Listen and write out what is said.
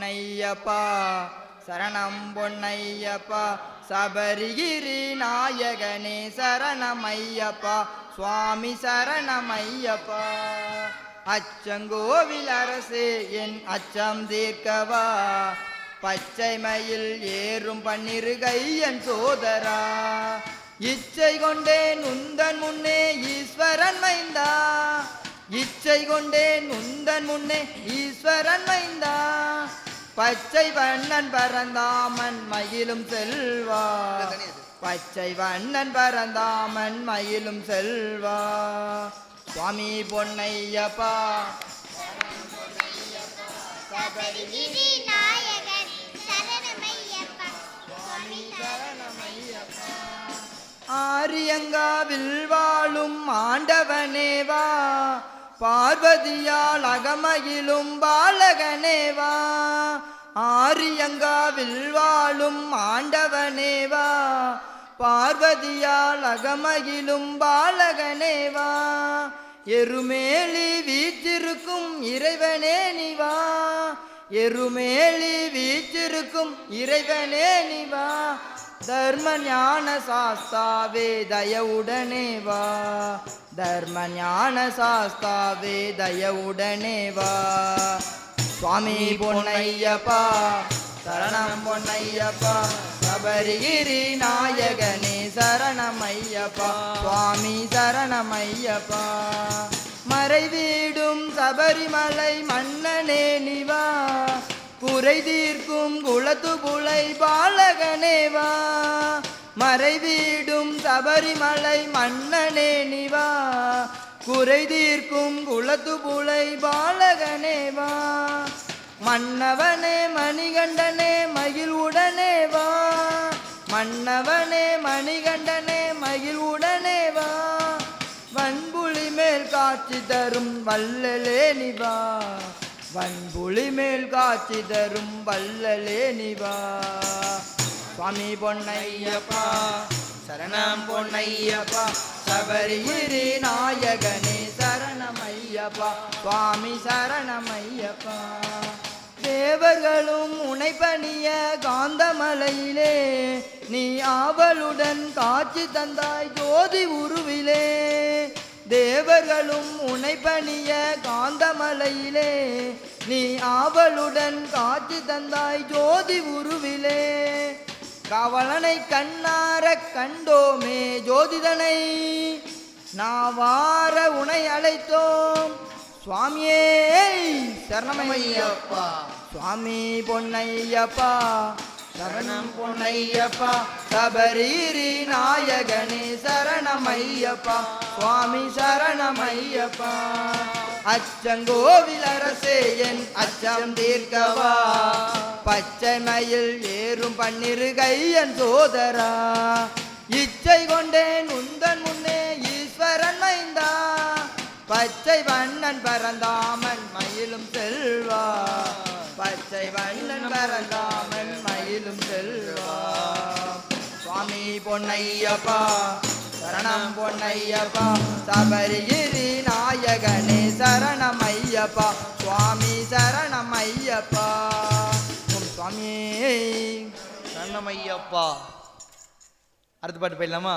பொன்னையப்பா சரணம் பொன்னையப்பா சபரிகிரி நாயகனே சரணமையப்பா சுவாமி சரணமையப்பா. அச்சங்கோவில் அரசே என் அச்சம் தீர்க்கவா பச்சை மயில் ஏறும் பன்னிருகையன் சோதரா இச்சை கொண்டேன் உந்தன் முன்னே ஈஸ்வரன் மைந்தா இச்சை கொண்டேன் உந்தன் முன்னே ஈஸ்வரன் மைந்தா பச்சை வண்ணன் பரந்தாமன் மயிலும் செல்வா பச்சை வண்ணன் பரந்தாமன் மயிலும் செல்வா சுவாமி பொன்னையப்பா சபரிகிரி நாயகன் சரணமையப்பா சுவாமி சரணமையப்பா. ஆரியங்காவில் வாழும் ஆண்டவனேவா பார்வதியால் அகமகிலும் பாலகனேவா ஆரியங்காவில் வாழும் ஆண்டவனேவா பார்வதியால் அகமகிலும் பாலகனேவா எருமேலி வீற்றிருக்கும் இறைவனே நிவா எருமேலி வீற்றிருக்கும் இறைவனே நிவா தர்ம ஞான சாஸ்தாவே தயவுடனே வா தர்ம ஞான சாஸ்தாவே தயவுடனே வா சுவாமி பொன்னையப்பா சரணம் பொன்னையப்பா சபரிகிரி நாயகனே சரணமையப்பா சுவாமி சரணமையப்பா. மறைவீடும் சபரிமலை மன்னனே நிவா குறை தீர்க்கும் குளத்து புலை பாலகனேவா மறைவீடும் சபரிமலை மன்னனே நிவா குறை தீர்க்கும் குளத்து புலை பாலகனேவா மன்னவனே மணிகண்டனே மகிழ் உடனே வா மன்னவனே மணிகண்டனே மகிழ் உடனே வா வன்புலி மேல் காட்சி தரும் வள்ளலே நிவா வன்புலி மேல் காட்சி தரும் வள்ளலே நிவா சுவாமி பொன்னையப்பா சரணம் பொன்னையப்பா சபரிகிரி நாயகனே சரணமையப்பா சுவாமி சரணமையப்பா. தேவர்களும் உனைப்பணிய காந்தமலையிலே நீ ஆவலுடன் காட்சி தந்தாய் ஜோதி உருவிலே தேவர்களும் உனைப்பணிய காந்தமலையிலே நீ ஆவலுடன் காட்சி தந்தாய் ஜோதி உருவிலே கவலனை கண்ணார கண்டோமே ஜோதிதனை நாவார உனை அழைத்தோம் சுவாமியே சரணமையப்பா சுவாமி பொன்னையப்பா சரணம் பொன்னையப்பா சபரிகிரி நாயகனே சரணமையப்பா சுவாமி சரணமையப்பா. அச்சங்கோவில் அரசே என் அச்சம் தீர்க்கவா பச்சை மயில் ஏறும் பன்னிருகையன் சோதரா இச்சை கொண்டேன் உந்தன் முன்னே ஈஸ்வரன் மைந்தா பச்சை வண்ணன் பரந்தாமன் மயிலும் செல்வா பச்சை வண்ணன் பரந்தாமன் மயிலும் செல்வா சுவாமி பொன்னையப்பா சரணம் பொன்னையப்பா சபரிகிரி நாயகனே சரணமையப்பா சுவாமி சரணமையப்பா சுவாமி சரணமையப்பா. அடுத்த பாட்டு போயிடலாமா?